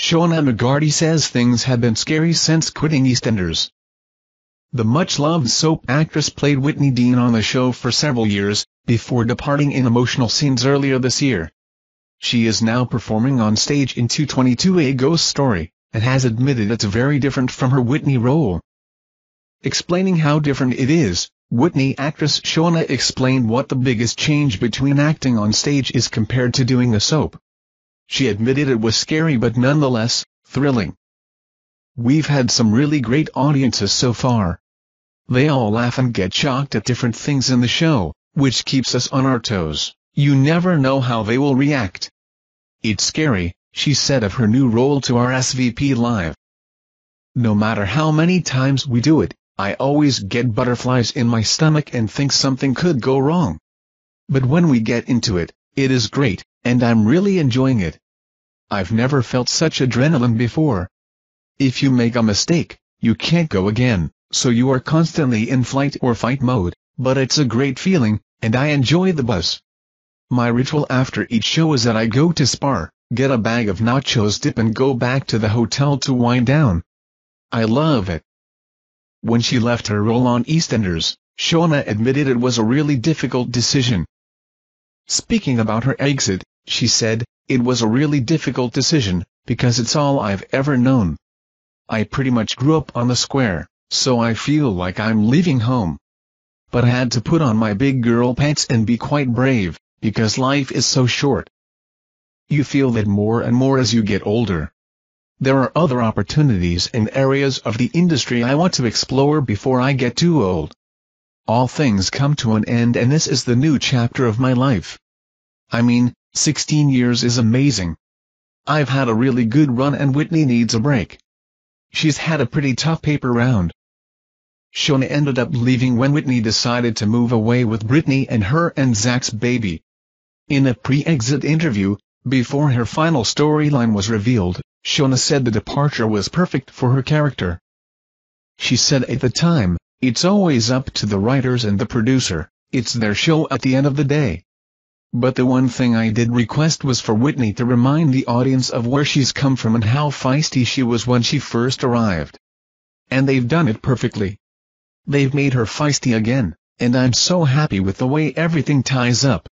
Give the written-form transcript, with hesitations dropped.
Shona McGarty says things have been scary since quitting EastEnders. The much-loved soap actress played Whitney Dean on the show for several years, before departing in emotional scenes earlier this year. She is now performing on stage in 222 A Ghost Story, and has admitted it's very different from her Whitney role. Explaining how different it is, Whitney actress Shona explained what the biggest change between acting on stage is compared to doing the soap. She admitted it was scary but nonetheless, thrilling. "We've had some really great audiences so far. They all laugh and get shocked at different things in the show, which keeps us on our toes. You never know how they will react. It's scary," she said of her new role to our SVP Live. "No matter how many times we do it, I always get butterflies in my stomach and think something could go wrong. But when we get into it, it is great, and I'm really enjoying it. I've never felt such adrenaline before. If you make a mistake, you can't go again, so you are constantly in flight or fight mode, but it's a great feeling, and I enjoy the buzz. My ritual after each show is that I go to Spar, get a bag of nachos dip and go back to the hotel to wind down. I love it." When she left her role on EastEnders, Shona admitted it was a really difficult decision. Speaking about her exit, she said, "It was a really difficult decision, because it's all I've ever known. I pretty much grew up on the square, so I feel like I'm leaving home. But I had to put on my big girl pants and be quite brave, because life is so short. You feel that more and more as you get older. There are other opportunities and areas of the industry I want to explore before I get too old. All things come to an end and this is the new chapter of my life. I mean, 16 years is amazing. I've had a really good run and Whitney needs a break. She's had a pretty tough paper round." Shona ended up leaving when Whitney decided to move away with Britney and her and Zach's baby. In a pre-exit interview, before her final storyline was revealed, Shona said the departure was perfect for her character. She said at the time, "It's always up to the writers and the producer, it's their show at the end of the day. But the one thing I did request was for Whitney to remind the audience of where she's come from and how feisty she was when she first arrived. And they've done it perfectly. They've made her feisty again, and I'm so happy with the way everything ties up."